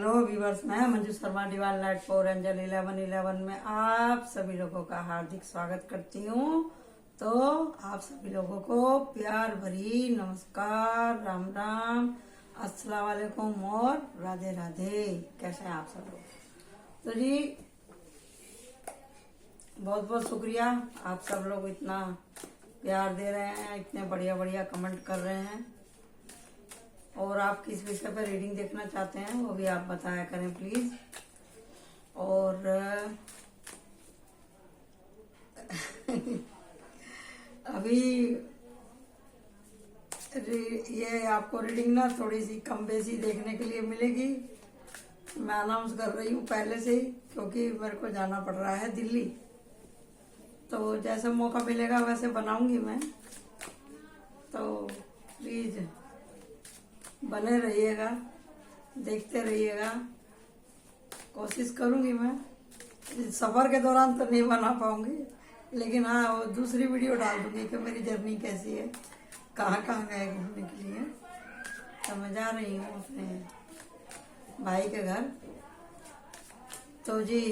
Hello viewers, मैं Manju Sharma divine light for angel 1111 में आप सभी लोगों का हार्दिक स्वागत करती हूँ। तो आप सभी लोगों को प्यार भरी नमस्कार, राम राम, अस्सलाम वालेकुम और राधे राधे। कैसे हैं आप सब लोग? तो जी बहुत बहुत शुक्रिया, आप सब लोग इतना प्यार दे रहे हैं, इतने बढ़िया बढ़िया कमेंट कर रहे हैं। और आप किस विषय पर रीडिंग देखना चाहते हैं वो भी आप बताया करें प्लीज। और अभी ये आपको रीडिंग ना थोड़ी सी कम बेसी देखने के लिए मिलेगी। मैं अनाउंस कर रही हूँ पहले से ही, क्योंकि मेरे को जाना पड़ रहा है दिल्ली। तो जैसे मौका मिलेगा वैसे बनाऊंगी मैं। तो प्लीज बने रहिएगा, देखते रहिएगा। कोशिश करूंगी मैं। सफर के दौरान तो नहीं बना पाऊंगी, लेकिन हाँ वो दूसरी वीडियो डाल दूंगी कि मेरी जर्नी कैसी है, कहाँ कहाँ गए घूमने के लिए। तो मैं जा रही हूँ अपने भाई के घर। तो जी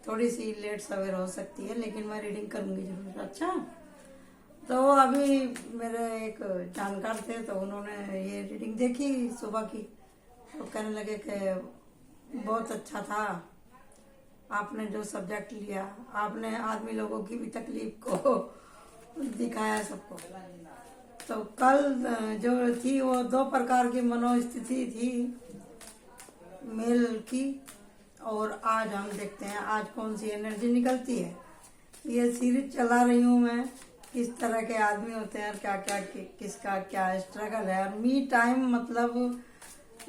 थोड़ी सी लेट सवेर हो सकती है, लेकिन मैं रीडिंग करूंगी जरूर। अच्छा, तो अभी मेरे एक जानकार थे, तो उन्होंने ये रीडिंग देखी सुबह की, तो कहने लगे कि बहुत अच्छा था आपने जो सब्जेक्ट लिया, आपने आदमी लोगों की भी तकलीफ को दिखाया सबको। तो कल जो थी वो दो प्रकार की मनोस्थिति थी मेल की, और आज हम देखते हैं आज कौन सी एनर्जी निकलती है। ये सीरीज चला रही हूँ मैं, किस तरह के आदमी होते हैं, क्या क्या किसका क्या स्ट्रगल है। और मी टाइम मतलब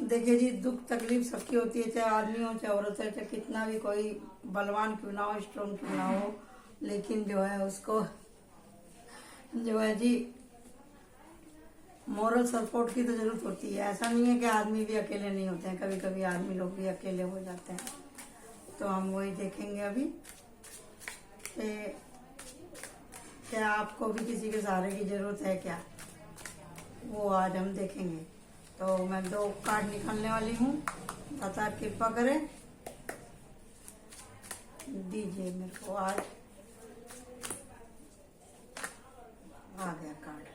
देखिए जी, दुख तकलीफ सबकी होती है, चाहे आदमी हो चाहे औरत है, चाहे कितना भी कोई बलवान क्यों ना हो, स्ट्रॉन्ग क्यों ना हो, लेकिन जो है उसको जो है जी मोरल सपोर्ट की तो जरूरत होती है। ऐसा नहीं है कि आदमी भी अकेले नहीं होते हैं, कभी कभी आदमी लोग भी अकेले हो जाते हैं। तो हम वही देखेंगे अभी क्या आपको भी किसी के सहारे की जरूरत है क्या, वो आज हम देखेंगे। तो मैं दो कार्ड निकालने वाली हूँ, दाता कृपा करें दीजिए मेरे को। आज आ गया कार्ड,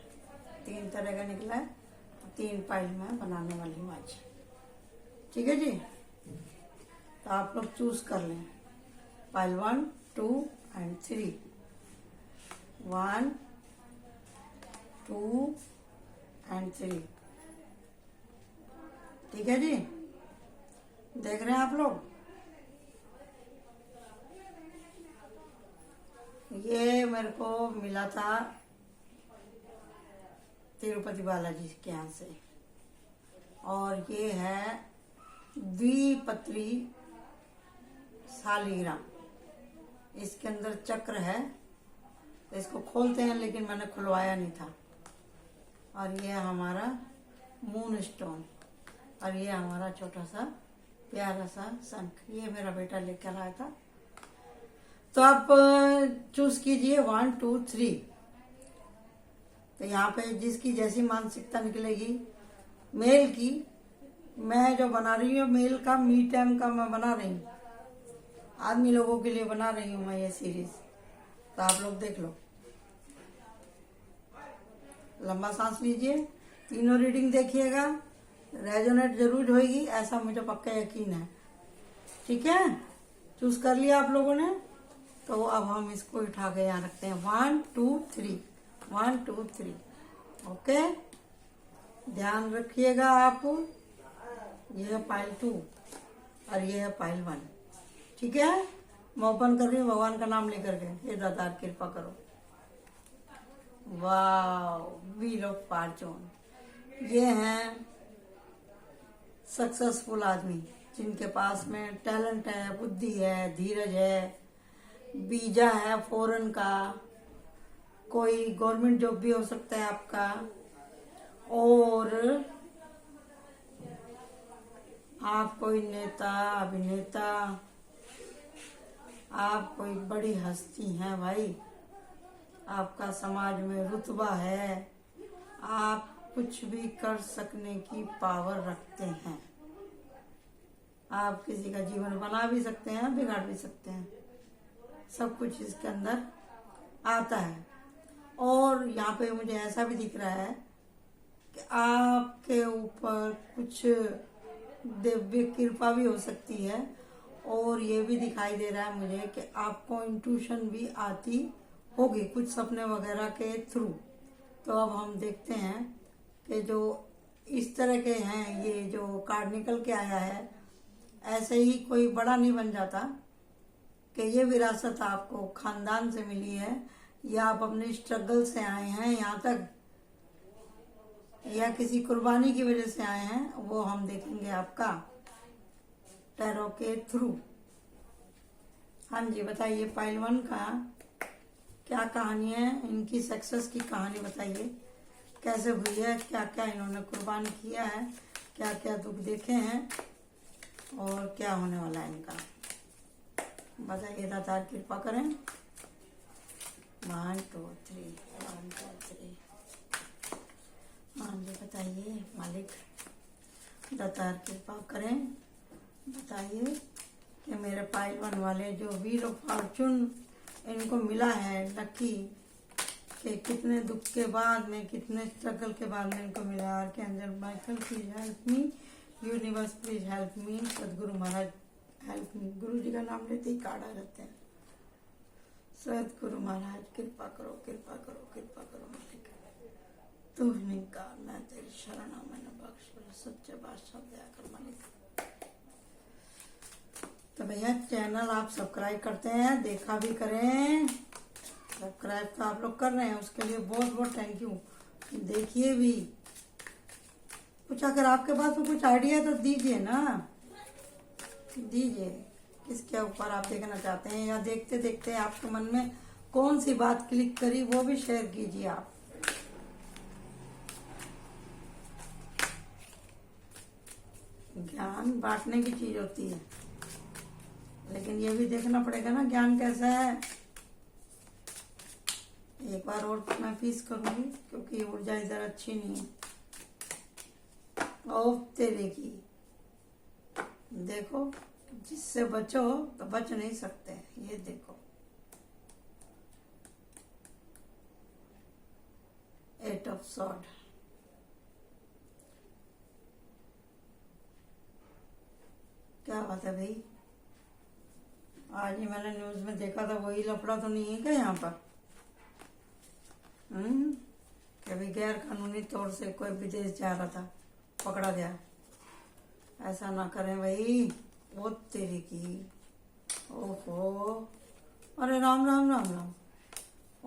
3 तरह का निकला है, 3 पाइल में बनाने वाली हूँ आज। ठीक है जी, तो आप लोग चूज कर लें पाइल 1, 2 एंड 3। 1, 2 एंड 3। ठीक है जी, देख रहे हैं आप लोग। ये मेरे को मिला था तिरुपति बालाजी के यहाँ से, और ये है द्विपत्री शालिग्राम। इसके अंदर चक्र है, तो इसको खोलते हैं, लेकिन मैंने खुलवाया नहीं था। और ये हमारा मून स्टोन, और ये हमारा छोटा सा प्यारा सा शंख, ये मेरा बेटा लेकर आया था। तो आप चूज कीजिए 1, 2, 3। तो यहाँ पे जिसकी जैसी मानसिकता निकलेगी। मेल की मैं जो बना रही हूँ, मेल का मी टाइम का मैं बना रही हूँ, आदमी लोगों के लिए बना रही हूँ मैं ये सीरीज। तो आप लोग देख लो, लंबा सांस लीजिए, तीनों रीडिंग देखिएगा, रेजोनेट जरूर होगी, ऐसा मुझे पक्का यकीन है। ठीक है, चूज कर लिया आप लोगों ने। तो अब हम इसको उठा के यहाँ रखते हैं। 1, 2, 3, 1, 2, 3। ओके, ध्यान रखिएगा आप। ये है पाइल 2 और ये है पाइल 1। ठीक है, मैं ओपन कर रही हूँ भगवान का नाम लेकर के। हे दाता कृपा करो। वाह, व्हील ऑफ फॉर्चून। ये हैं सक्सेसफुल आदमी, जिनके पास में टैलेंट है, बुद्धि है, धीरज है, वीजा है फॉरेन का, कोई गवर्नमेंट जॉब भी हो सकता है आपका, और आप कोई नेता, अभिनेता, आप कोई बड़ी हस्ती हैं भाई, आपका समाज में रुतबा है, आप कुछ भी कर सकने की पावर रखते हैं। आप किसी का जीवन बना भी सकते हैं, बिगाड़ भी सकते हैं, सब कुछ इसके अंदर आता है। और यहाँ पे मुझे ऐसा भी दिख रहा है कि आपके ऊपर कुछ दिव्य कृपा भी हो सकती है। और ये भी दिखाई दे रहा है मुझे कि आपको इंट्यूशन भी आती होगी कुछ सपने वगैरह के थ्रू। तो अब हम देखते हैं कि जो इस तरह के हैं, ये जो कार्ड निकल के आया है, ऐसे ही कोई बड़ा नहीं बन जाता कि ये विरासत आपको खानदान से मिली है या आप अपने स्ट्रगल से आए हैं यहाँ तक, या किसी कुर्बानी की वजह से आए हैं, वो हम देखेंगे आपका टैरो के थ्रू। हाँ जी, बताइए पाइल 1 का क्या कहानी है, इनकी सक्सेस की कहानी बताइए, कैसे हुई है, क्या क्या इन्होंने कुर्बान किया है, क्या क्या दुख देखे हैं और क्या होने वाला है इनका, बताइए। दातार कृपा करें। 1 2 3 1 2 3। हाँ जी, बताइए मालिक, दातार कृपा करें, बताइए कि मेरे पाइल 1 वाले जो व्हील ऑफ फॉर्चून इनको मिला है लकी, कि कितने दुख के बाद में, कितने स्ट्रगल के बाद में इनको मिला। Archangel Michael please help me, universe please help me, सदगुरु महाराज हेल्प मी। गुरु जी का नाम लेते ही कार्ड आ जाते हैं। सदगुरु महाराज कृपा करो, कृपा करो, कृपा करो मालिक, तू निकाल, मैं तेरी शरण हूं, मैंने बख्श, सच्चे बादशाह दया कर मालिक। तो भैया चैनल आप सब्सक्राइब करते हैं, देखा भी करें, सब्सक्राइब तो आप लोग कर रहे हैं, उसके लिए बहुत बहुत थैंक यू। देखिए भी कुछ, अगर आपके पास में कुछ आइडिया तो दीजिए ना, दीजिए किसके ऊपर आप देखना चाहते हैं, या देखते देखते आपके मन में कौन सी बात क्लिक करी वो भी शेयर कीजिए आप। ज्ञान बांटने की चीज होती है, लेकिन ये भी देखना पड़ेगा ना ज्ञान कैसा है। एक बार और मैं पीस करूंगी क्योंकि ऊर्जा इधर अच्छी नहीं है। ओ तेरे की, देखो जिससे बचो तो बच नहीं सकते, ये देखो 8 ऑफ सॉर्ड। क्या बात है भाई, आज ही मैंने न्यूज में देखा था, वही लफड़ा तो नहीं है क्या यहाँ पर? कभी गैर कानूनी तौर से कोई विदेश जा रहा था, पकड़ा गया। ऐसा ना करें भाई, वो तेरी की, ओहो, अरे राम राम राम राम,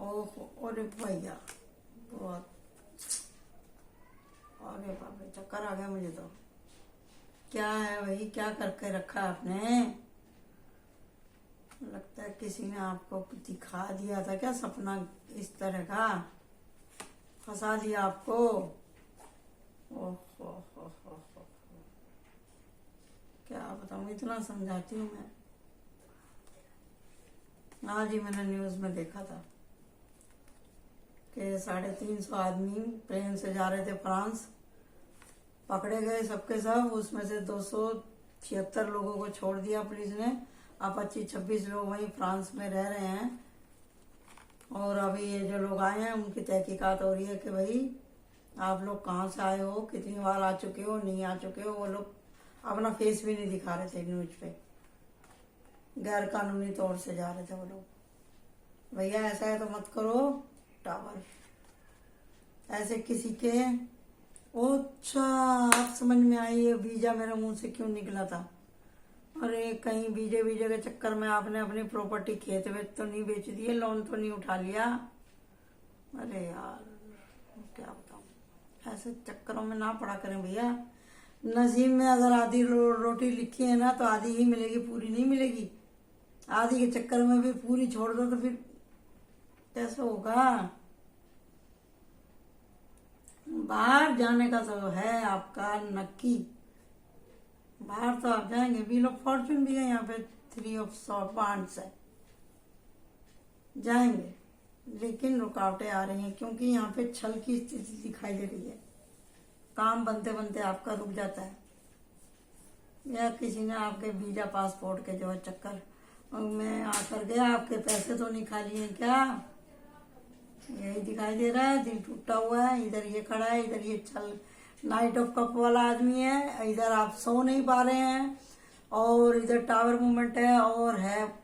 ओहो, अरे भैया बहुत, अरे बाप रे, चक्कर आ गया मुझे तो। क्या है भाई, क्या करके रखा आपने? लगता है किसी ने आपको दिखा दिया था क्या सपना इस तरह का, फंसा दिया आपको। ओहो हो, क्या बताऊं, इतना समझाती हूँ मैं। आज ही मैंने न्यूज में देखा था कि 350 आदमी प्लेन से जा रहे थे फ्रांस, पकड़े गए सबके सब, उसमें से 276 लोगों को छोड़ दिया पुलिस ने। अब 25-26 लोग वहीं फ्रांस में रह रहे हैं। और अभी ये जो लोग आए हैं उनकी तहकीकात हो रही है कि भाई आप लोग कहाँ से आए हो, कितनी बार आ चुके हो, नहीं आ चुके हो। वो लोग अपना फेस भी नहीं दिखा रहे थे न्यूज पे, गैर कानूनी तौर से जा रहे थे वो लोग। भैया ऐसा है तो मत करो टावर, ऐसे किसी के। अच्छा, आप समझ में आई, ये वीजा मेरे मुंह से क्यों निकला था। अरे कहीं वीजे के चक्कर में आपने अपनी प्रॉपर्टी खेत वेच तो नहीं बेच दिए, लोन तो नहीं उठा लिया? अरे यार क्या बताऊं, ऐसे चक्करों में ना पड़ा करें भैया। नसीब में अगर आधी रोटी लिखी है ना तो आधी ही मिलेगी, पूरी नहीं मिलेगी। आधी के चक्कर में भी पूरी छोड़ दो तो फिर कैसे होगा। बाहर जाने का तो है आपका नक्की, बाहर तो आप जाएंगे। व्हील ऑफ फॉर्चून भी है यहाँ पे, 3 ऑफ सॉर्ड्स है, जाएंगे, लेकिन रुकावटें आ रही हैं क्योंकि यहाँ पे छल की स्थिति दिखाई दे रही है। काम बनते बनते आपका रुक जाता है, या किसी ने आपके वीजा पासपोर्ट के जो है चक्कर में आकर गया, आपके पैसे तो नहीं खा लिए क्या? यही दिखाई दे रहा है, दिल टूटा हुआ है। इधर ये खड़ा है, इधर ये चल नाइट ऑफ कप वाला आदमी है, इधर आप सो नहीं पा रहे हैं, और इधर टावर मूवमेंट है, और है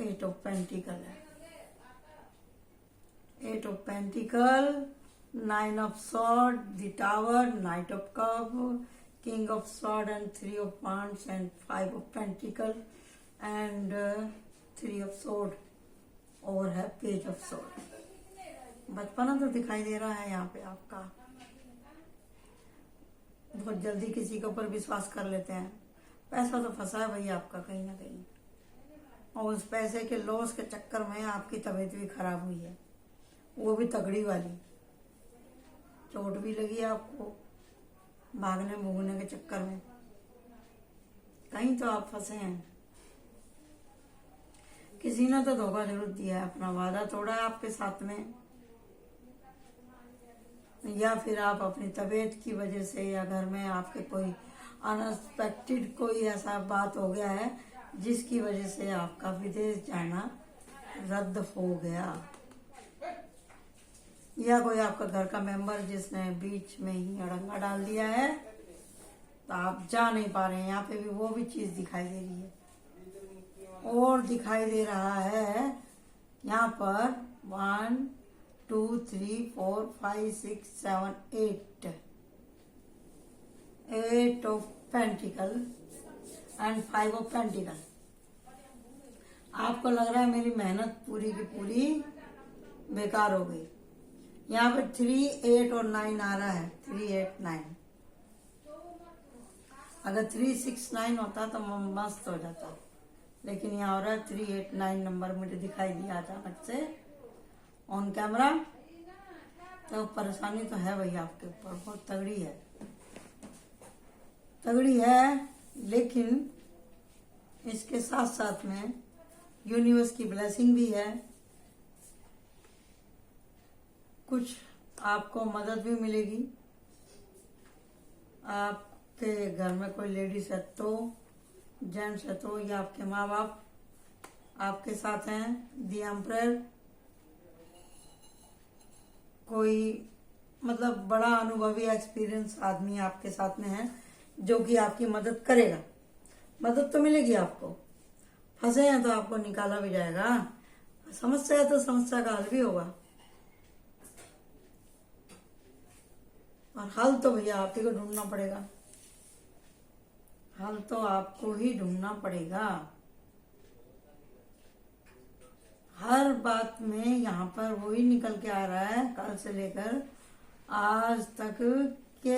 एट ऑफ पेंटिकल है, eight of pentacle, nine of sword, the tower, knight of cup, king of sword and three of wands and five of pentacle and three of sword, और है page of sword. बचपना तो दिखाई दे रहा है यहाँ पे आपका। बहुत जल्दी किसी के ऊपर विश्वास कर लेते हैं। पैसा तो फंसा है भैया आपका कहीं ना कहीं, और उस पैसे के लॉस के चक्कर में आपकी तबीयत भी खराब हुई है, वो भी तगड़ी वाली। चोट भी लगी आपको भागने भूगने के चक्कर में, कहीं तो आप फंसे हैं। किसी ने तो धोखा जरूर दिया है, अपना वादा तोड़ा है आपके साथ में, या फिर आप अपनी तबीयत की वजह से, या घर में आपके कोई अनएक्सपेक्टेड कोई ऐसा बात हो गया है जिसकी वजह से आपका विदेश जाना रद्द हो गया, या कोई आपका घर का मेंबर जिसने बीच में ही अड़ंगा डाल दिया है, तो आप जा नहीं पा रहे हैं। यहाँ पे भी वो भी चीज दिखाई दे रही है, और दिखाई दे रहा है यहाँ पर 1 2 3 4 5 6 7 8 of pentacle and 5 of pentacle. आपको लग रहा है मेरी मेहनत पूरी की पूरी बेकार हो गई। यहाँ पे 3 8 और 9 आ रहा है, 3 8 9। अगर 3 6 9 होता तो मस्त हो जाता, लेकिन यहाँ हो रहा है 3 8 9 नंबर मुझे दिखाई दिया अचानक से ऑन कैमरा। तो परेशानी तो है भैया आपके ऊपर, बहुत तगड़ी है, तगड़ी है। लेकिन इसके साथ साथ में यूनिवर्स की ब्लेसिंग भी है, कुछ आपको मदद भी मिलेगी। आपके घर में कोई लेडीज है तो, जेंट्स है तो, या आपके माँ बाप आपके साथ हैं। दी एम्परर, कोई मतलब बड़ा अनुभवी एक्सपीरियंस आदमी आपके साथ में है जो कि आपकी मदद करेगा। मदद तो मिलेगी आपको, फंसे हैं तो आपको निकाला भी जाएगा, समस्या है तो समस्या का हल भी होगा। और हल तो भैया आप ही को ढूंढना पड़ेगा, हल तो आपको ही ढूंढना पड़ेगा। हर बात में यहाँ पर वही निकल के आ रहा है कल से लेकर आज तक कि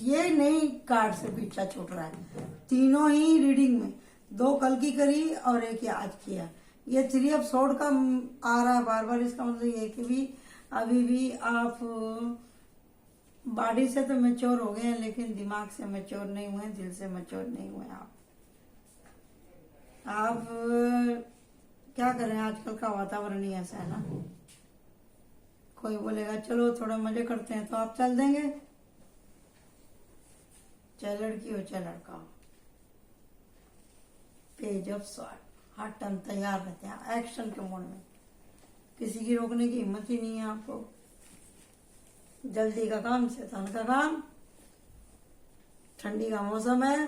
ये नहीं कार्ड से पीछा छूट रहा है। तीनों ही रीडिंग में, 2 कल की करी और 1 आज किया। ये 3 ऑफ सॉर्ड का आ रहा है बार बार, इसका मतलब ये कि भी अभी भी आप बॉडी से तो मैच्योर हो गए हैं, लेकिन दिमाग से मैच्योर नहीं हुए, दिल से मैच्योर नहीं हुए आप क्या करें, आजकल का वातावरण ही ऐसा है ना। कोई बोलेगा चलो थोड़ा मजे करते हैं तो आप चल देंगे, चाहे लड़की हो चाहे लड़का हो। Page of sword, her time तैयार रहते हैं एक्शन के मोड में, किसी की रोकने की हिम्मत ही नहीं है आपको। जल्दी का काम शैतान का काम। ठंडी का मौसम है,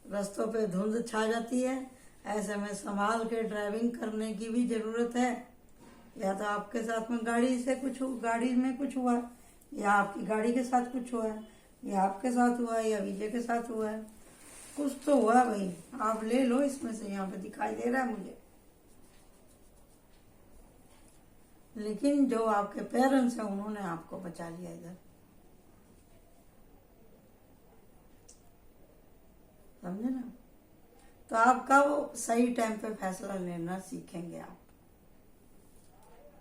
रास्तों पे धुंध छा जाती है, ऐसे में संभाल के ड्राइविंग करने की भी जरूरत है। या तो आपके साथ में गाड़ी में कुछ हुआ, या आपकी गाड़ी के साथ कुछ हुआ है, या आपके साथ हुआ है, या विजय के साथ हुआ है, कुछ तो हुआ भाई। आप ले लो इसमें से, यहाँ पे दिखाई दे रहा है मुझे। लेकिन जो आपके पेरेंट्स हैं उन्होंने आपको बचा लिया इधर, समझे ना। तो आपका वो सही टाइम पे फैसला लेना सीखेंगे आप।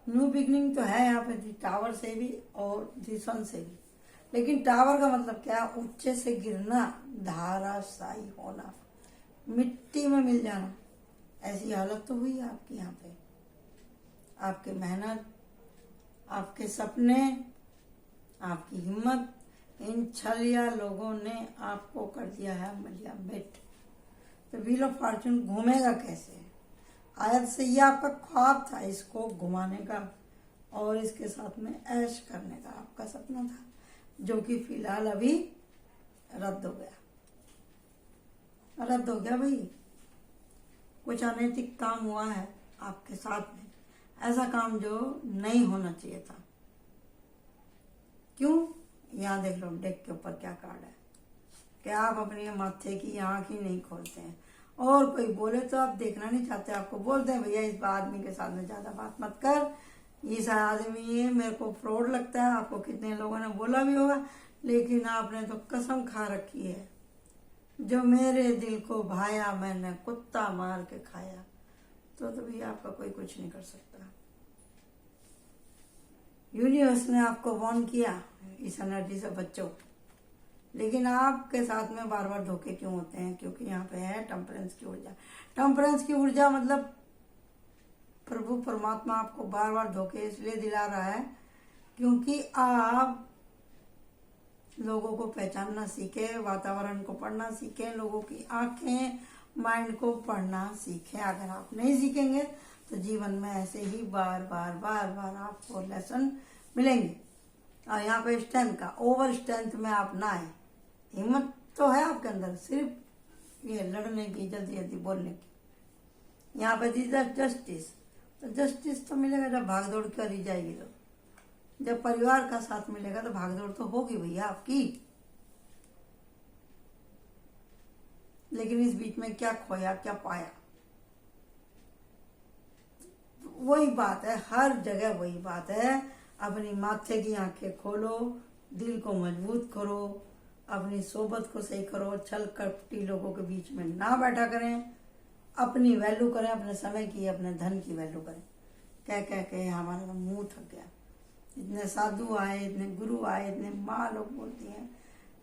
न्यू बिगनिंग तो है यहाँ पे टावर से भी और सन से भी। लेकिन टावर का मतलब क्या, ऊंचे से गिरना, धाराशायी होना, मिट्टी में मिल जाना, ऐसी हालत तो हुई आपकी यहाँ पे। आपकी मेहनत, आपके सपने, आपकी हिम्मत, इन छलिया लोगों ने आपको कर दिया है मलिया मिट। तो व्हील ऑफ फॉर्चून घूमेगा कैसे? आयत से ये आपका ख्वाब था इसको घुमाने का और इसके साथ में ऐश करने का आपका सपना था, जो कि फिलहाल अभी रद्द हो गया। रद्द हो गया भाई। कुछ अनैतिक काम हुआ है आपके साथ में, ऐसा काम जो नहीं होना चाहिए था। क्यों? यहाँ देख लो, डेक के ऊपर क्या कार्ड है कि आप अपने माथे की आंख ही नहीं खोलते हैं, और कोई बोले तो आप देखना नहीं चाहते। आपको बोलते हैं भैया इस आदमी के साथ में ज्यादा बात मत कर, इस आदमी मेरे को फ्रॉड लगता है। आपको कितने लोगों ने बोला भी होगा, लेकिन आपने तो कसम खा रखी है, जो मेरे दिल को भाया मैंने कुत्ता मार के खाया। तो भी आपका कोई कुछ नहीं कर सकता। यूनिवर्स ने आपको वार्न किया इस एनर्जी से बच्चों, लेकिन आपके साथ में बार बार धोखे क्यों होते हैं? क्योंकि यहाँ पे है टेम्परेंस की ऊर्जा। टेम्परेंस की ऊर्जा मतलब प्रभु परमात्मा आपको बार बार धोखे इसलिए दिला रहा है क्योंकि आप लोगों को पहचानना सीखे, वातावरण को पढ़ना सीखे, लोगों की आंखें, माइंड को पढ़ना सीखे। अगर आप नहीं सीखेंगे तो जीवन में ऐसे ही बार बार बार बार आपको लेसन मिलेंगे। और यहाँ पे स्ट्रेंथ का, ओवर स्ट्रेंथ में आप ना आए। हिम्मत तो है आपके अंदर, सिर्फ ये लड़ने की, जल्दी जल्दी बोलने की। यहाँ पे दी जस्टिस, तो जस्टिस तो मिलेगा जब भागदौड़ करी जाएगी। तो जब परिवार का साथ मिलेगा तो भागदौड़ तो होगी भैया आपकी। लेकिन इस बीच में क्या खोया क्या पाया? वही बात है, हर जगह वही बात है। अपनी माथे की आंखें खोलो, दिल को मजबूत करो, अपनी सोबत को सही करो, छल कपटी लोगों के बीच में ना बैठा करें, अपनी वैल्यू करें, अपने समय की, अपने धन की वैल्यू करें। कह के हमारा मुंह थक गया। इतने साधु आए, इतने गुरु आए, इतने माँ लोग बोलती हैं,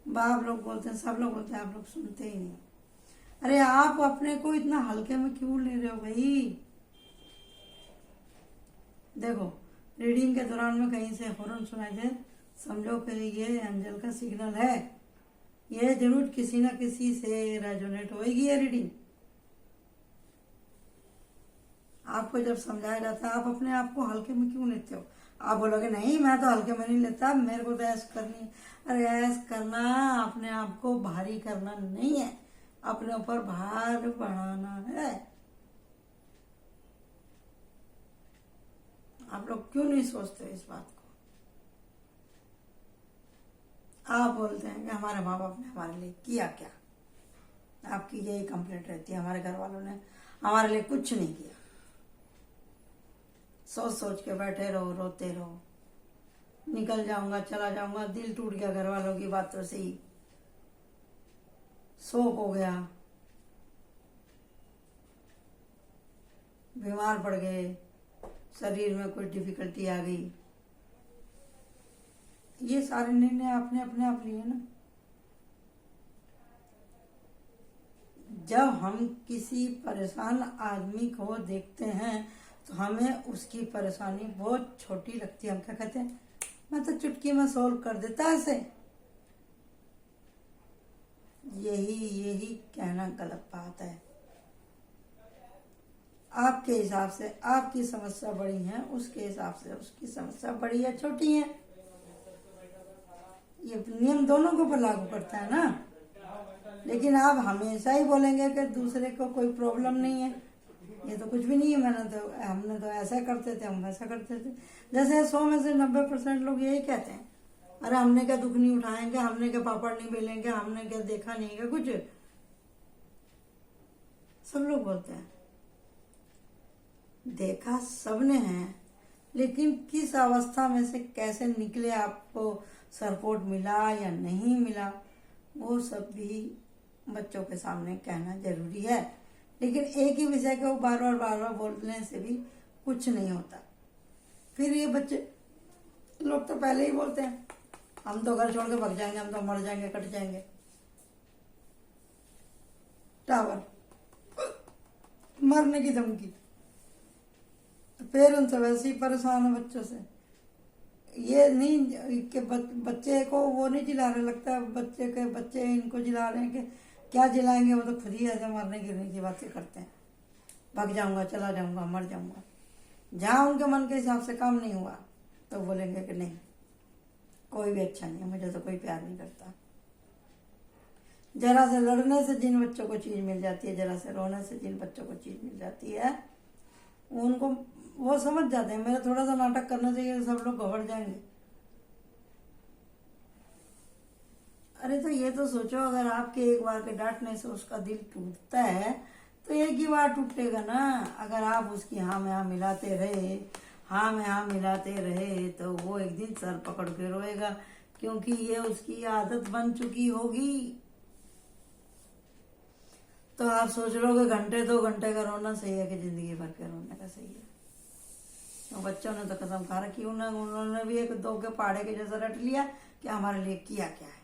बाप लोग बोलते हैं, सब लोग बोलते हैं, आप लोग सुनते ही नहीं। अरे आप अपने को इतना हल्के में क्यों ले रहे हो भाई? देखो, रीडिंग के दौरान में कहीं से हॉर्न सुनाई दे, समझो कि ये एंजल का सिग्नल है। ये जरूर किसी ना किसी से रेजोनेट होएगी ये रीडिंग। आपको जब समझाया जाता है, आप अपने आप को हल्के में क्यों लेते हो? आप बोलोगे नहीं मैं तो हल्के में नहीं लेता, मेरे को तो ऐस करनी। अरे ऐस करना अपने आप को भारी करना नहीं है, अपने ऊपर भार बढ़ाना है। आप लोग क्यों नहीं सोचते इस बात को? आप बोलते हैं कि हमारे माँ बाप ने हमारे लिए किया क्या? आपकी यही कंप्लेंट रहती है, हमारे घर वालों ने हमारे लिए कुछ नहीं किया। सोच सोच के बैठे रहो, रोते रहो, निकल जाऊंगा, चला जाऊंगा, दिल टूट गया घर वालों की बातों से ही, शोक हो गया, बीमार पड़ गए, शरीर में कुछ डिफिकल्टी आ गई। ये सारे निर्णय आपने अपने आप लिए ना। जब हम किसी परेशान आदमी को देखते हैं तो हमें उसकी परेशानी बहुत छोटी लगती है। हम क्या कहते हैं, मैं तो चुटकी में सॉल्व कर देता ऐसे। यही कहना गलत बात है। आपके हिसाब से आपकी समस्या बड़ी है, उसके हिसाब से उसकी समस्या बड़ी है, छोटी है। ये नियम दोनों के ऊपर लागू करता है ना। लेकिन आप हमेशा ही बोलेंगे कि दूसरे को कोई प्रॉब्लम नहीं है, ये तो कुछ भी नहीं है, हमने तो ऐसा करते थे, हम वैसा करते थे। जैसे 100 में से 90% लोग यही कहते हैं, अरे हमने क्या दुख नहीं उठाएंगे, हमने क्या पापड़ नहीं बेलेंगे, हमने क्या देखा नहीं है कुछ। सब लोग बोलते हैं। देखा सबने है, लेकिन किस अवस्था में से कैसे निकले, आपको सपोर्ट मिला या नहीं मिला, वो सब भी बच्चों के सामने कहना जरूरी है। लेकिन एक ही विषय को बार बार बोलने से भी कुछ नहीं होता। फिर ये बच्चे लोग तो पहले ही बोलते हैं, हम तो घर छोड़ के भाग जाएंगे, हम तो मर जाएंगे, कट जाएंगे। टावर मरने की धमकी। पेरेंट्स वैसे ही परेशान है बच्चों से, ये नहीं कि बच्चे को वो नहीं जिला रहे, लगता है बच्चे इनको जिला रहे हैं कि क्या जिलाएंगे, वो तो खुद ही ऐसे मरने गिरने की बातें करते हैं। भाग जाऊंगा, चला जाऊंगा, मर जाऊंगा। जहाँ उनके मन के हिसाब से काम नहीं हुआ तो बोलेंगे कि नहीं कोई भी अच्छा नहीं है, मुझे तो कोई प्यार नहीं करता। जरा से लड़ने से जिन बच्चों को चीज मिल जाती है, जरा से रोने से जिन बच्चों को चीज मिल जाती है, उनको वो समझ जाते हैं मेरा थोड़ा सा नाटक करने से ये सब लोग घबरा जाएंगे। अरे तो ये तो सोचो, अगर आपके एक बार के डांटने से उसका दिल टूटता है तो एक ही बार टूटेगा ना। अगर आप उसकी हाँ में हाँ मिलाते रहे, हाँ में हाँ मिलाते रहे, तो वो एक दिन सर पकड़ के रोएगा, क्योंकि ये उसकी आदत बन चुकी होगी। तो आप सोच लोगे घंटे 2 घंटे का रोना सही है कि जिंदगी भर के रोने का सही है? तो बच्चों ने तो कसम खा रखी, उन्होंने भी एक 2 के पहाड़े के जैसा रट लिया कि हमारे लिए किया क्या है।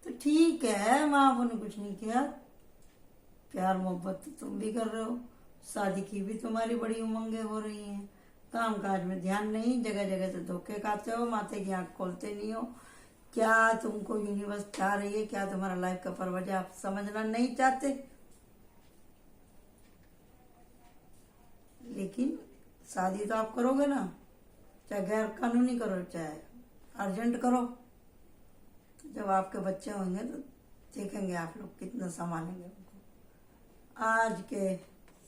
तो ठीक है, माँ बाप ने कुछ नहीं किया, प्यार मोहब्बत तो तुम भी कर रहे हो, शादी की भी तुम्हारी बड़ी उमंगें हो रही हैं, काम काज में ध्यान नहीं, जगह जगह से धोखे खाते हो, माथे की आंख खोलते नहीं हो। क्या तुमको यूनिवर्स चाह रही है, क्या तुम्हारा लाइफ का पर्पज आप समझना नहीं चाहते? लेकिन शादी तो आप करोगे ना, चाहे गैर कानूनी करो चाहे अर्जेंट करो। तो जब आपके बच्चे होंगे तो देखेंगे आप लोग कितना संभालेंगे उनको। आज के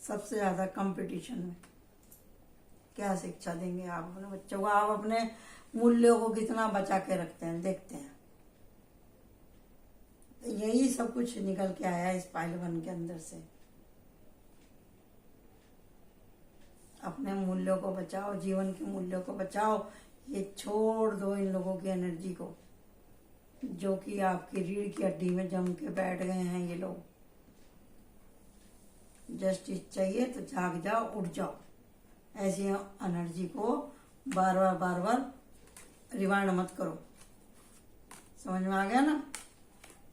सबसे ज्यादा कंपटीशन में क्या शिक्षा देंगे आप अपने बच्चों को? आप अपने मूल्यों को कितना बचा के रखते हैं, देखते हैं। तो यही सब कुछ निकल के आया इस पाइल 1 के अंदर से। अपने मूल्यों को बचाओ, जीवन के मूल्यों को बचाओ। ये छोड़ दो इन लोगों की एनर्जी को, जो कि आपकी रीढ़ की हड्डी में जम के बैठ गए हैं ये लोग। जस्टिस चाहिए तो जाग जाओ, उठ जाओ। ऐसी एनर्जी को बार बार रिवाइंड मत करो। समझ में आ गया ना?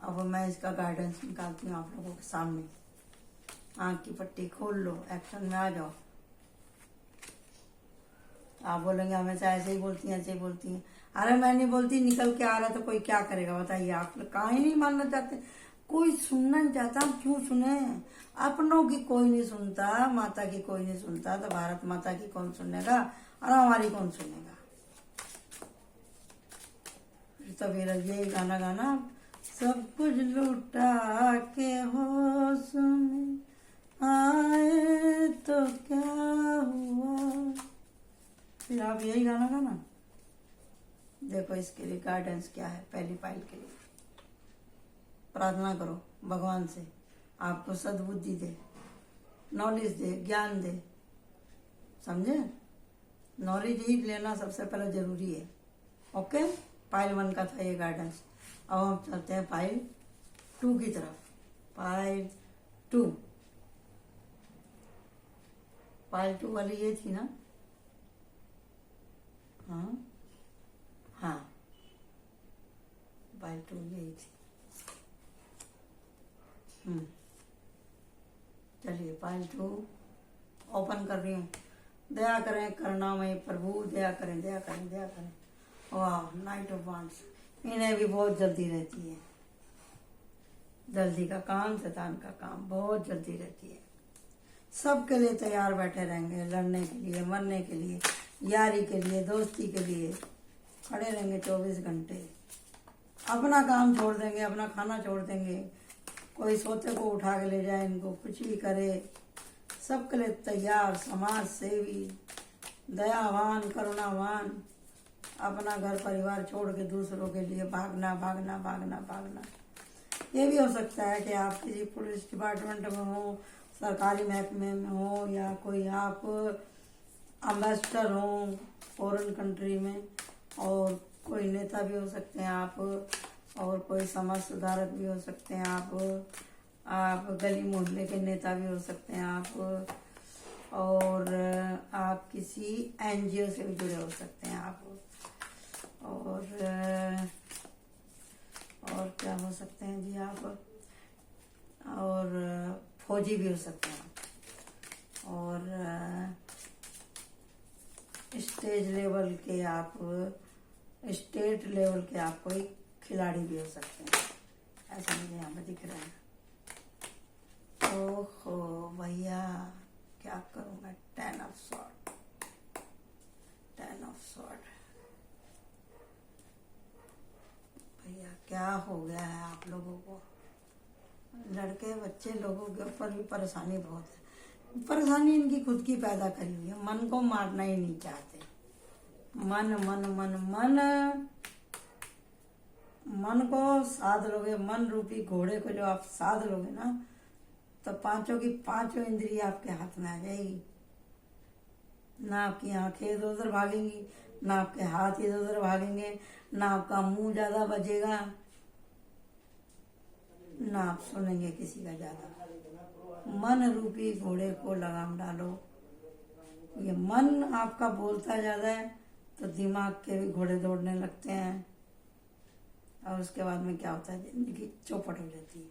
अब मैं इसका गाइडेंस निकालती हूँ आप लोगों के सामने। आंख की पट्टी खोल लो, एक्शन में आ जाओ। आप बोलेंगे हमेशा ऐसे ही बोलती हैं, ऐसे ही बोलती हैं। अरे मैं नहीं बोलती, निकल के आ रहा तो कोई क्या करेगा बताइए? आप लोग काहे नहीं मानना चाहते? कोई सुनना नहीं चाहता, हम क्यों सुने? अपनों की कोई नहीं सुनता, माता की कोई नहीं सुनता, तो भारत माता की कौन सुनेगा और हमारी कौन सुनेगा? तो फिर यही गाना गाना, सब कुछ लुटा के होश में आए तो क्या हुआ। फिर आप यही गाना गाना। देखो इसके लिए गाइडेंस क्या है। पहली पाइल के लिए प्रार्थना करो भगवान से, आपको सद्बुद्धि दे, नॉलेज दे, ज्ञान दे। समझे? नॉलेज ही लेना सबसे पहले जरूरी है। ओके, पाइल 1 का था ये गाइडेंस। अब हम चलते हैं पाइल 2 की तरफ। पाइल 2 वाली ये थी ना? हाँ, पाइल 2 यही थी। चलिए पाइल 2 ओपन कर रही हूँ। दया करें करुणामय प्रभु, दया करें, दया करें, दया करें। वाह, नाइट ऑफ वांड्स। इन्हें भी बहुत जल्दी रहती है। जल्दी का काम, शैतान का काम, बहुत जल्दी रहती है। सबके लिए तैयार बैठे रहेंगे, लड़ने के लिए, मरने के लिए, यारी के लिए, दोस्ती के लिए खड़े रहेंगे 24 घंटे। अपना काम छोड़ देंगे, अपना खाना छोड़ देंगे, कोई सोते को उठा के ले जाए, इनको कुछ भी करे, सबके लिए तैयार। समाज सेवी, दयावान, करुणावान, अपना घर परिवार छोड़ के दूसरों के लिए भागना भागना भागना भागना। ये भी हो सकता है कि आप किसी पुलिस डिपार्टमेंट में हो, सरकारी महकमे में हो, या कोई आप एम्बेसडर हो फॉरेन कंट्री में, और कोई नेता भी हो सकते हैं आप, और कोई समाज सुधारक भी हो सकते हैं आप गली मोहल्ले के नेता भी हो सकते हैं आप, और आप किसी एनजीओ से भी जुड़े हो सकते हैं आप, और क्या हो सकते हैं जी आप, और फौजी भी हो सकते हैं, और स्टेज लेवल के आप, स्टेट लेवल के आप कोई खिलाड़ी भी हो सकते हैं, ऐसा मुझे यहाँ पे दिख रहा है। ओहो भैया क्या करूँ मैं, 10 ऑफ सॉर्ड, 10 ऑफ सॉर्ड। भैया क्या हो गया है आप लोगों को, लड़के बच्चे लोगों के ऊपर भी परेशानी बहुत है। परेशानी इनकी खुद की पैदा करी हुई है, मन को मारना ही नहीं चाहते। मन मन मन मन मन को साध लोगे, मन रूपी घोड़े को जो आप साध लोगे ना, तो पांचों की पांचों इंद्रिय आपके हाथ में आ जाएगी। ना आपकी आंखें इधर उधर भागेंगी, ना आपके हाथ इधर उधर भागेंगे, ना आपका मुंह ज्यादा बजेगा, ना आप सुनेंगे किसी का ज्यादा। मन रूपी घोड़े को लगाम डालो। ये मन आपका बोलता ज्यादा है तो दिमाग के भी घोड़े दौड़ने लगते हैं, और उसके बाद में क्या होता है, जिंदगी चौपट हो जाती है।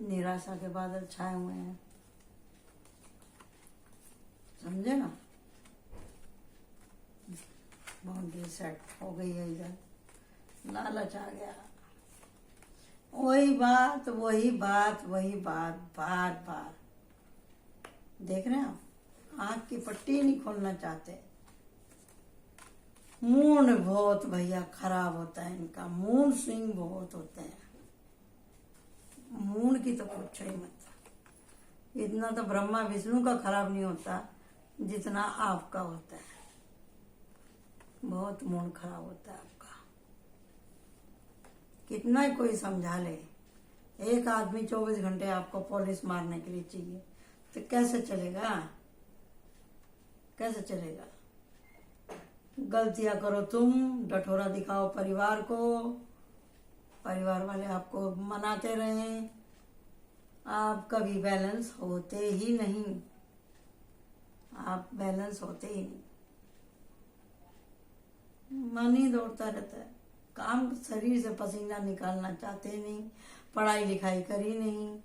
निराशा के बादल छाए हुए हैं, समझे ना। बाउंड्री सेट हो गई है, इधर लालच आ गया। वही बात वही बात वही बात, बार बार देख रहे हैं आप, आंख की पट्टी नहीं खोलना चाहते। मूड बहुत भैया खराब होता है इनका, मूड स्विंग बहुत होते हैं। मूड की तो पूछो ही मत। इतना तो ब्रह्मा विष्णु का खराब नहीं होता जितना आपका होता है। बहुत मूड खराब होता है आपका, कितना ही कोई समझा ले। एक आदमी 24 घंटे आपको पॉलिश मारने के लिए चाहिए, तो कैसे चलेगा, कैसे चलेगा। गलतियां करो तुम, डठोरा दिखाओ परिवार को, परिवार वाले आपको मनाते रहें, आप कभी बैलेंस होते ही नहीं, आप बैलेंस होते ही नहीं। मन ही दौड़ता रहता है, काम शरीर से पसीना निकालना चाहते नहीं, पढ़ाई लिखाई करी नहीं,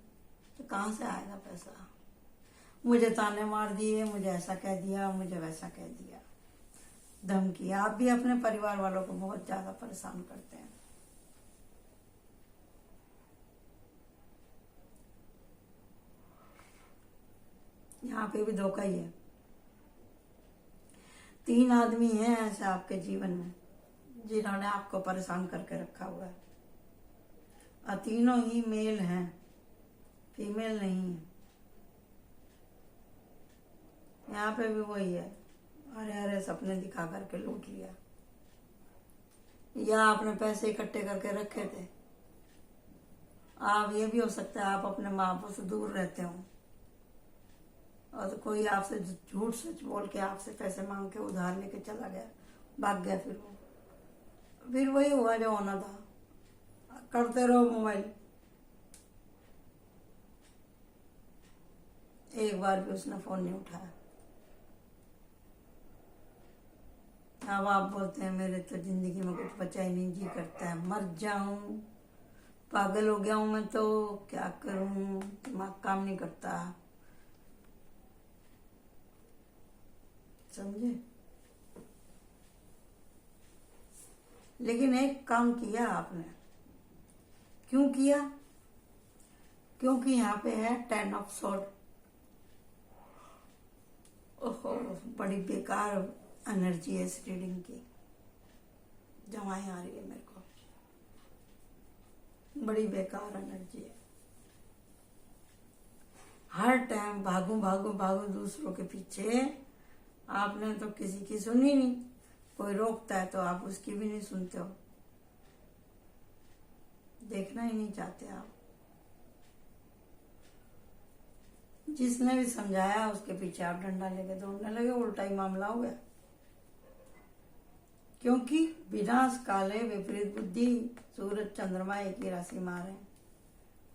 तो कहाँ से आएगा पैसा। मुझे ताने मार दिए, मुझे ऐसा कह दिया, मुझे वैसा कह दिया, धमकी। आप भी अपने परिवार वालों को बहुत ज्यादा परेशान करते हैं। यहाँ पे भी धोखा ही है। 3 आदमी हैं ऐसे आपके जीवन में जिन्होंने आपको परेशान करके रखा हुआ है, और तीनों ही मेल हैं, फीमेल नहीं है। यहाँ पे भी वही है, हरे हरे सपने दिखा करके लूट लिया, या आपने पैसे इकट्ठे करके रखे थे। आप, ये भी हो सकता है आप अपने माँ बाप से दूर रहते हो, और तो कोई आपसे झूठ सच बोल के आपसे पैसे मांग के उधार लेके चला गया, भाग गया। फिर वही हुआ जो होना था। करते रहो मोबाइल, एक बार भी उसने फोन नहीं उठाया। अब आप बोलते हैं मेरे तो जिंदगी में कुछ बचा ही नहीं, जी करता है मर जाऊं, पागल हो गया हूं मैं, तो क्या करूं, दिमाग काम नहीं करता, समझे। लेकिन एक काम किया आपने, क्यों किया, क्योंकि यहाँ पे है 10 ऑफ सॉर्ड। ओहो, बड़ी बेकार एनर्जी है इस रीडिंग की, जमाई आ रही है मेरे को, बड़ी बेकार एनर्जी है। हर टाइम भागू भागू भागू दूसरों के पीछे, आपने तो किसी की सुनी नहीं, कोई रोकता है तो आप उसकी भी नहीं सुनते हो, देखना ही नहीं चाहते आप। जिसने भी समझाया उसके पीछे आप डंडा लेके दौड़ने लगे, उल्टा ही मामला हो गया। क्योंकि विनाश काले विपरीत बुद्धि, सूरज चंद्रमा एक ही राशि में आ रहे हैं।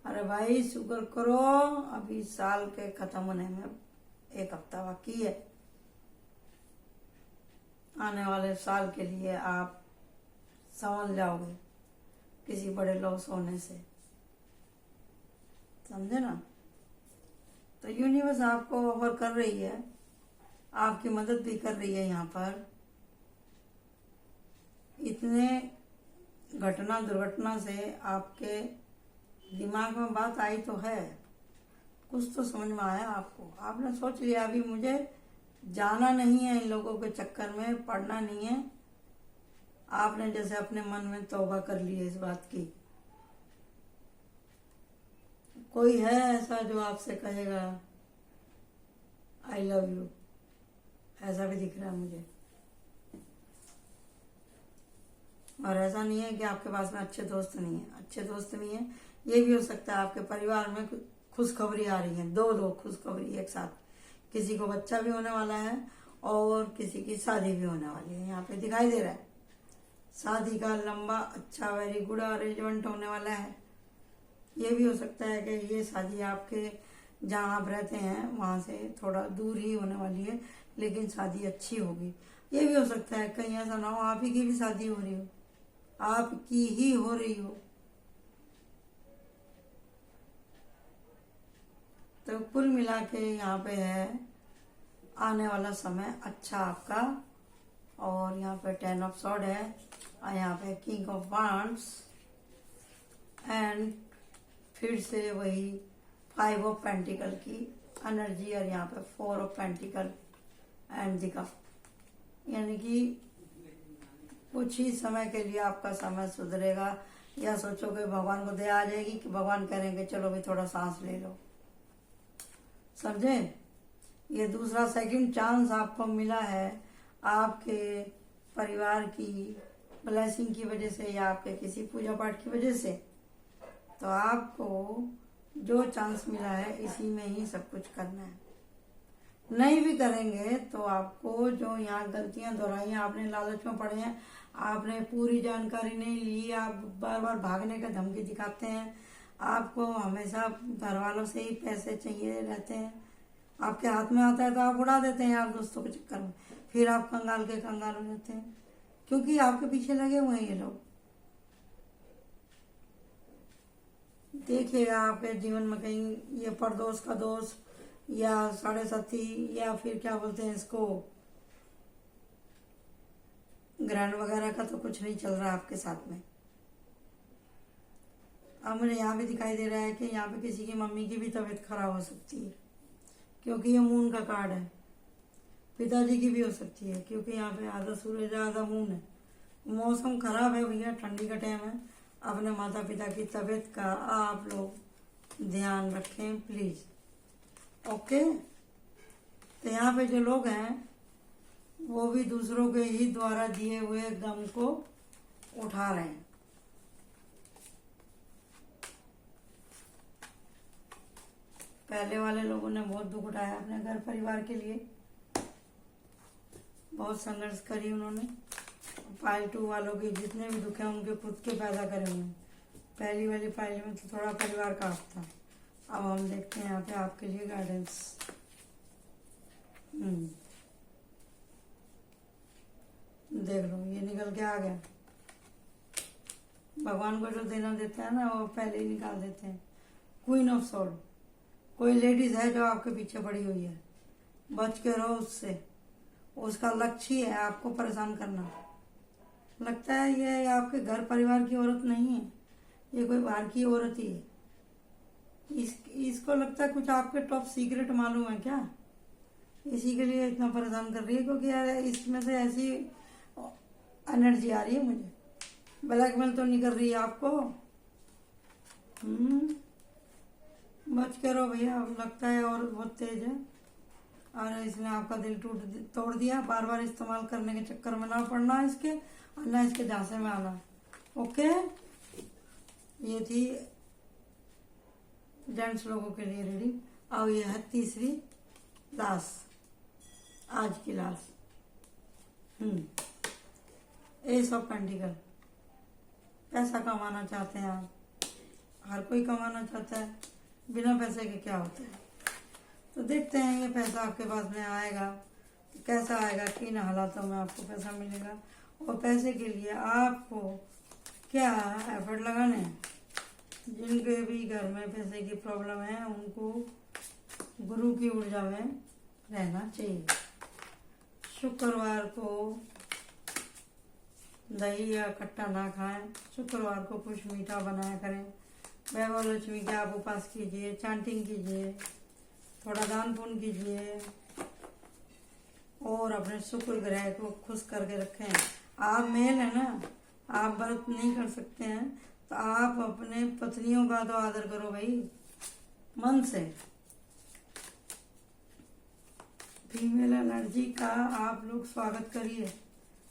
अरे भाई शुक्र करो, अभी साल के खत्म होने में 1 हफ्ता बाकी है। आने वाले साल के लिए आप संभल जाओगे किसी बड़े लॉस होने से, समझे ना। तो यूनिवर्स आपको ऑफर कर रही है आपकी मदद भी कर रही है। यहाँ पर इतने घटना दुर्घटना से आपके दिमाग में बात आई तो है, कुछ तो समझ में आया आपको। आपने सोच लिया अभी मुझे जाना नहीं है, इन लोगों के चक्कर में पड़ना नहीं है। आपने जैसे अपने मन में तौबा कर ली है इस बात की। कोई है ऐसा जो आपसे कहेगा आई लव यू, ऐसा भी दिख रहा है मुझे। और ऐसा नहीं है कि आपके पास में अच्छे दोस्त नहीं है, अच्छे दोस्त नहीं है। ये भी हो सकता है आपके परिवार में खुशखबरी आ रही है, दो खुशखबरी एक साथ। किसी को बच्चा भी होने वाला है और किसी की शादी भी होने वाली है। यहाँ पे दिखाई दे रहा है शादी का लंबा अच्छा वेरी गुड अरेंजमेंट होने वाला है। ये भी हो सकता है कि ये शादी आपके जहाँ आप रहते हैं वहां से थोड़ा दूर ही होने वाली है, लेकिन शादी अच्छी होगी। ये भी हो सकता है कहीं ऐसा ना हो आप ही की भी शादी हो रही हो, आपकी ही हो रही हो। तो कुल मिला के यहाँ पे है आने वाला समय अच्छा आपका। और यहाँ पे 10 ऑफ सॉर्ड है और यहाँ पे किंग ऑफ वांड्स एंड फिर से वही 5 ऑफ पेंटिकल की एनर्जी और यहाँ पे 4 of pentacle and the cup. यानी कि कुछ ही समय के लिए आपका समय सुधरेगा, या सोचोगे भगवान को दया आ जाएगी कि भगवान करेंगे चलो भी थोड़ा सांस ले लो। समझे? ये दूसरा सेकंड चांस आपको मिला है आपके परिवार की ब्लेसिंग की वजह से या आपके किसी पूजा पाठ की वजह से। तो आपको जो चांस मिला है इसी में ही सब कुछ करना है। नहीं भी करेंगे तो आपको जो यहाँ गलतियां दोहराई हैं, आपने लालच में पड़े हैं, आपने पूरी जानकारी नहीं ली, आप बार बार भागने का धमकी दिखाते हैं, आपको हमेशा घर वालों से ही पैसे चाहिए रहते हैं, आपके हाथ में आता है तो आप उड़ा देते हैं यार दोस्तों के चक्कर में, फिर आप कंगाल के कंगाल हो जाते हैं क्योंकि आपके पीछे लगे हुए हैं ये लोग। देखिएगा आपके जीवन में कहीं ये परदोष का दोष या 7.5 या फिर क्या बोलते हैं इसको ग्रहण वगैरह का तो कुछ नहीं चल रहा है आपके साथ में। अब मुझे यहाँ भी दिखाई दे रहा है कि यहाँ पे किसी की मम्मी की भी तबीयत खराब हो सकती है क्योंकि ये मून का कार्ड है। पिताजी की भी हो सकती है क्योंकि यहाँ पे आधा सूरज आधा मून है। मौसम खराब है भैया, ठंडी का टाइम है। अपने माता पिता की तबीयत का आप लोग ध्यान रखें प्लीज। ओके, तो यहाँ पे जो लोग हैं वो भी दूसरों के ही द्वारा दिए हुए गम को उठा रहे हैं। पहले वाले लोगों ने बहुत दुख उठाया अपने घर परिवार के लिए, बहुत संघर्ष करी उन्होंने। फाइल 2 वालों के जितने भी दुख हैं उनके खुद के पैदा करे हुए हैं। पहली वाली फाइल में तो थोड़ा परिवार का हक था। अब हम देखते हैं यहाँ पे आपके लिए गाइडेंस। देख लो ये निकल के आ गया। भगवान को जो देना देता है ना वो पहले ही निकाल देते हैं। क्वीन ऑफ सॉर्ड, कोई लेडीज है जो आपके पीछे पड़ी हुई है, बच के रहो उससे। उसका लक्ष्य है आपको परेशान करना। लगता है ये आपके घर परिवार की औरत नहीं है, ये कोई बाहर की औरत ही है। इसको लगता है कुछ आपके टॉप सीक्रेट मालूम है क्या, इसी के लिए इतना परेशान कर रही है क्योंकि इसमें से ऐसी एनर्जी आ रही है मुझे। ब्लैकमेल तो नहीं कर रही है आपको। बच के रहो भैया, लगता है और बहुत तेज है और इसने आपका दिल तोड़ दिया। बार बार इस्तेमाल करने के चक्कर में ना पड़ना इसके और ना इसके झांसे में आना। ओके, ये थी जेंट्स लोगों के लिए रीडिंग। और ये है तीसरी लास्ट, आज की लास्ट। एस ऑफ पेंटिकल, पैसा कमाना चाहते हैं आप, हर कोई कमाना चाहता है, बिना पैसे के क्या होता है। तो देखते हैं ये पैसा आपके पास में आएगा तो कैसा आएगा, किन हालातों में आपको पैसा मिलेगा और पैसे के लिए आपको क्या एफर्ट लगाने हैं। जिनके भी घर में पैसे की प्रॉब्लम है उनको गुरु की ऊर्जा में रहना चाहिए। शुक्रवार को दही या खट्टा ना खाएं। शुक्रवार को कुछ मीठा बनाया करें। वैभव लक्ष्मी के आप उपास कीजिए, चांटिंग कीजिए, थोड़ा दान पुण्य कीजिए और अपने शुक्र ग्रह को खुश करके रखें। आप मेल है ना, आप व्रत नहीं कर सकते हैं तो आप अपने पत्नियों का तो आदर करो भाई, मन से। फीमेल एनर्जी का आप लोग स्वागत करिए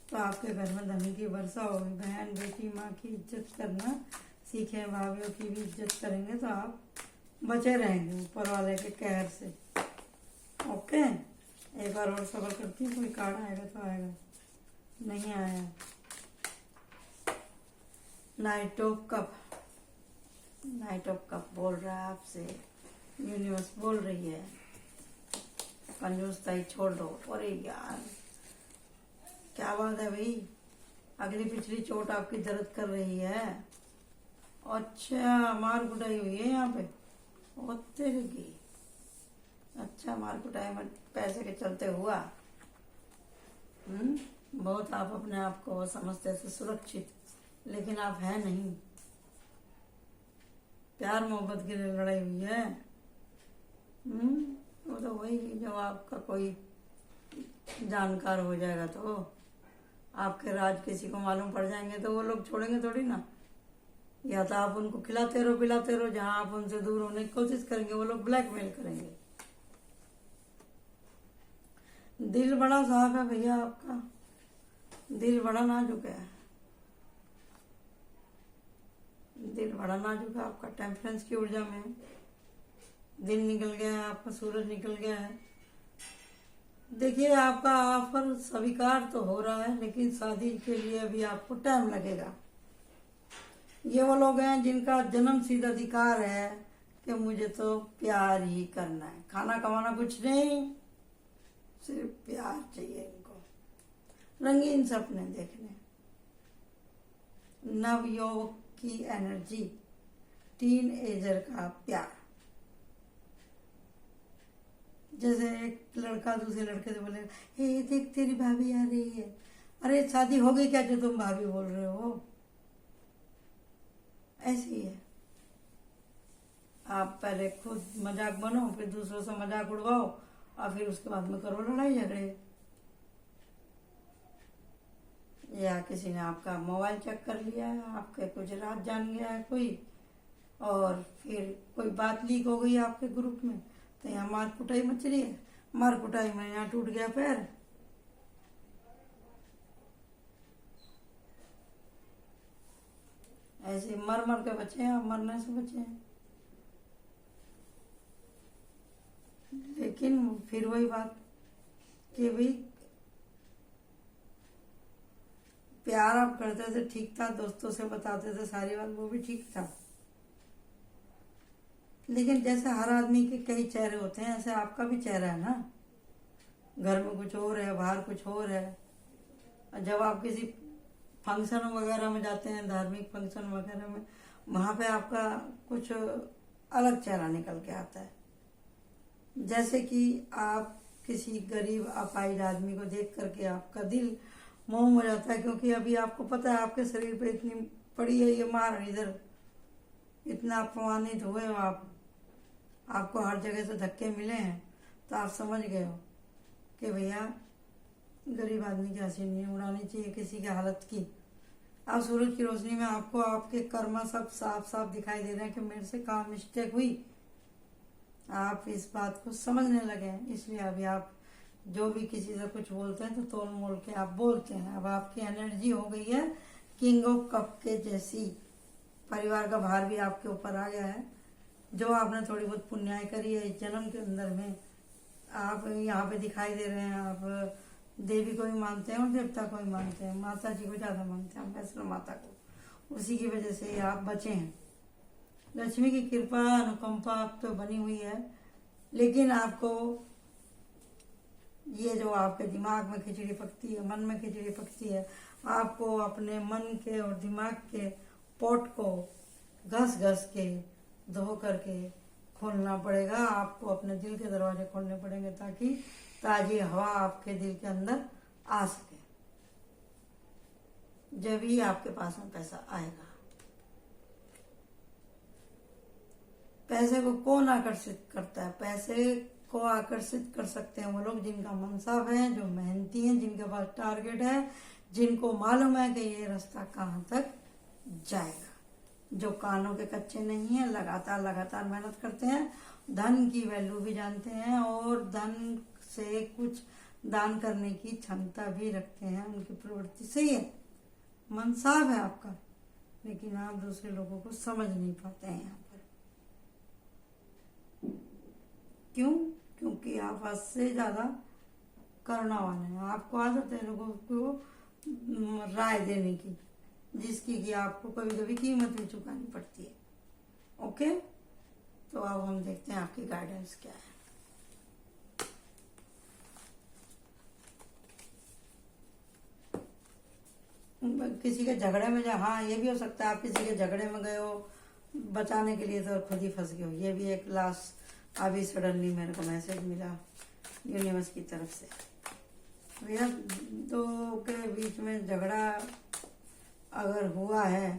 तो आपके घर में धन की वर्षा होगी। बहन बेटी माँ की इज्जत करना सीखें, भाभीियों की भी इज्जत करेंगे तो आप बचे रहेंगे ऊपर वाले के कहर से। ओके, एक बार और सबर करती हूँ, कोई कार्ड आएगा तो आएगा, नहीं आया। Night of cup, night of cup बोल रहा है आपसे, यूनिवर्स बोल रही है कंजूसताई छोड़ दो। अरे यार क्या बात है भाई, अगली पिछली चोट आपकी दर्द कर रही है। अच्छा, मार कुटाई हुई है यहाँ पे, ओ तेरे की। अच्छा, मार कुटाई में पैसे के चलते हुआ। बहुत आप अपने आप को समझते थे सुरक्षित, लेकिन आप है नहीं। प्यार मोहब्बत के लिए लड़ाई हुई है। वो तो वही जब आपका कोई जानकार हो जाएगा तो आपके राज किसी को मालूम पड़ जाएंगे तो वो लोग छोड़ेंगे थोड़ी ना। या तो आप उनको खिलाते रहो पिलाते रहो, जहां आप उनसे दूर होने की कोशिश करेंगे वो लोग ब्लैकमेल करेंगे। दिल बड़ा साफ है भैया आपका, दिल बड़ा नाजुक है, दिल बड़ा नाजुक है आपका। टेम्परेंस की ऊर्जा में दिन निकल गया है, आपका सूरज निकल गया है। देखिए, आपका ऑफर स्वीकार तो हो रहा है, लेकिन शादी के लिए अभी आपको टाइम लगेगा। ये वो लोग हैं जिनका जन्मसिद्ध अधिकार है कि मुझे तो प्यार ही करना है, खाना कमाना कुछ नहीं, सिर्फ प्यार चाहिए इनको, रंगीन सपने देखने। नवयुवक की एनर्जी, टीन एजर का प्यार। जैसे एक लड़का दूसरे लड़के से बोले, हे देख तेरी भाभी आ रही है। अरे शादी हो गई क्या जो तुम भाभी बोल रहे हो? ऐसी है। आप पहले खुद मजाक बनो, फिर दूसरों से मजाक उड़वाओ और फिर उसके बाद में करो लड़ाई झगड़े। या किसी ने आपका मोबाइल चेक कर लिया है, आपके कुछ राज जान गया है कोई, और फिर कोई बात लीक हो गई आपके ग्रुप में, तो यहाँ मार कुटाई मच रही है। मार कुटाई में यहाँ टूट गया पैर। ऐसे मर मर के बचे हैं आप, मरने से बचे हैं। लेकिन फिर वही बात कि भाई प्यार आप करते थे, ठीक था, दोस्तों से बताते थे सारी बात, वो भी ठीक था। लेकिन जैसे हर आदमी के कई चेहरे होते हैं, ऐसे आपका भी चेहरा है ना। घर में कुछ और है, बाहर कुछ और है। और जब आप किसी फंक्शन वगैरह में जाते हैं, धार्मिक फंक्शन वगैरह में, वहां पे आपका कुछ अलग चेहरा निकल के आता है। जैसे कि आप किसी गरीब अपाहिज आदमी को देख करके आपका दिल मोम हो जाता है, क्योंकि अभी आपको पता है आपके शरीर पे इतनी पड़ी है ये मार, इधर इतना अपमानित हुए हो आप, आपको हर जगह से धक्के मिले हैं, तो आप समझ गए हो कि भैया गरीब आदमी की हंसी नहीं उड़ानी चाहिए किसी की हालत की। अब सूरज की रोशनी में आपको आपके कर्म सब साफ साफ दिखाई दे रहे हैं कि मेरे से कहाँ मिस्टेक हुई। आप इस बात को समझने लगे हैं, इसलिए अभी आप जो भी किसी से कुछ बोलते हैं तो तोल मोल के आप बोलते हैं। अब आपकी एनर्जी हो गई है किंग ऑफ कप के जैसी। परिवार का भार भी आपके ऊपर आ गया है। जो आपने थोड़ी बहुत पुण्याई करी है इस जन्म के अंदर में, आप यहाँ पे दिखाई दे रहे हैं। आप देवी को भी मानते हैं और देवता को भी मानते हैं, माता जी को ज्यादा मानते हैं, वैष्णो माता को। उसी की वजह से आप बचे हैं। लक्ष्मी की कृपा अनुकंपा आप तो बनी हुई है, लेकिन आपको ये जो आपके दिमाग में खिचड़ी पकती है, मन में खिचड़ी पकती है, आपको अपने मन के और दिमाग के पोट को घस घस के धो करके खोलना पड़ेगा। आपको अपने दिल के दरवाजे खोलने पड़ेंगे ताकि ताजी हवा आपके दिल के अंदर आ सके, जब ही आपके पास में पैसा आएगा। पैसे को कौन आकर्षित करता है? पैसे को आकर्षित कर सकते हैं वो लोग जिनका मन साफ है, जो मेहनती हैं, जिनके पास टारगेट है, जिनको मालूम है कि ये रास्ता कहाँ तक जाएगा, जो कानों के कच्चे नहीं है, लगातार लगातार मेहनत करते हैं, धन की वैल्यू भी जानते हैं और धन से कुछ दान करने की क्षमता भी रखते हैं। उनकी प्रवृत्ति सही है, मन साफ है आपका, लेकिन आप दूसरे लोगों को समझ नहीं पाते हैं यहाँ पर। क्यों? क्योंकि आप हद से ज्यादा करुणा वाले हैं। आपको आदत है लोगों को राय देने की, जिसकी कि आपको कभी कभी कीमत भी चुकानी पड़ती है। ओके, तो अब हम देखते हैं आपकी गाइडेंस क्या है। किसी के झगड़े में हाँ, ये भी हो सकता है आप किसी के झगड़े में गए हो बचाने के लिए तो खुद ही फंस गए हो। ये भी एक लास्ट अभी सडनली मेरे को मैसेज मिला यूनिवर्स की तरफ से। भैया दो के बीच में झगड़ा अगर हुआ है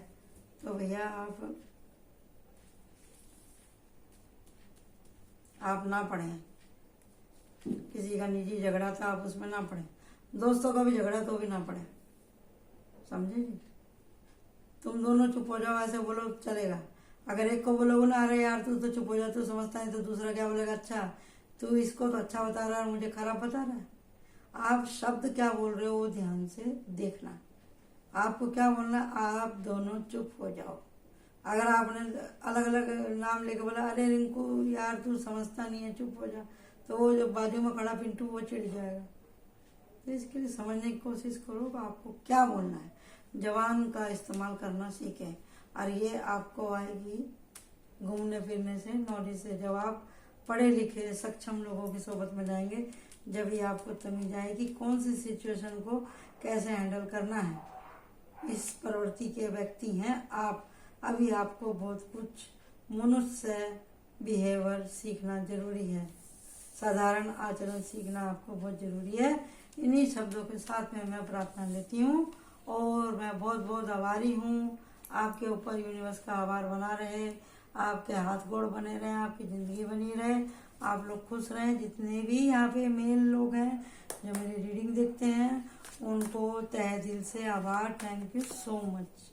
तो भैया आप ना पढ़ें। किसी का निजी झगड़ा था, आप उसमें ना पढ़ें। दोस्तों का भी झगड़ा तो भी ना पढ़ें, समझे जी। तुम दोनों चुप हो जाओ, ऐसे बोलो चलेगा। अगर एक को बोलोगे ना अरे यार तू तो चुप हो जा, तू समझता है, तो दूसरा क्या बोलेगा, अच्छा तू इसको तो अच्छा बता रहा है, मुझे खराब बता रहा है। आप शब्द क्या बोल रहे हो वो ध्यान से देखना। आपको क्या बोलना, आप दोनों चुप हो जाओ। अगर आपने अलग अलग नाम लेके बोला अरे रिंकू यार तू समझता नहीं है, चुप हो जा, तो वो जो बाजू में खड़ा पिंटू वो चिढ़ जाएगा। तो इसके लिए समझने की कोशिश करो कि आपको क्या बोलना है। जबान का इस्तेमाल करना सीखें, और ये आपको आएगी घूमने फिरने से, नॉलेज से। जब आप पढ़े लिखे सक्षम लोगों की सोबत में जाएंगे, जब ही आपको तमीज आएगी कौन सी सिचुएशन को कैसे हैंडल करना है। इस प्रवृत्ति के व्यक्ति हैं आप। अभी आपको बहुत कुछ मनुष्य बिहेवियर सीखना जरूरी है, साधारण आचरण सीखना आपको बहुत जरूरी है। इन्हीं शब्दों के साथ में मैं प्रार्थना लेती हूँ, और मैं बहुत बहुत आभारी हूँ। आपके ऊपर यूनिवर्स का आभार बना रहे, आपके हाथ गोड़ बने रहे, आपकी ज़िंदगी बनी रहे, आप लोग खुश रहें। जितने भी यहाँ पे मेल लोग हैं जो मेरी रीडिंग देखते हैं, उनको तहे दिल से आभार। Thank you so much.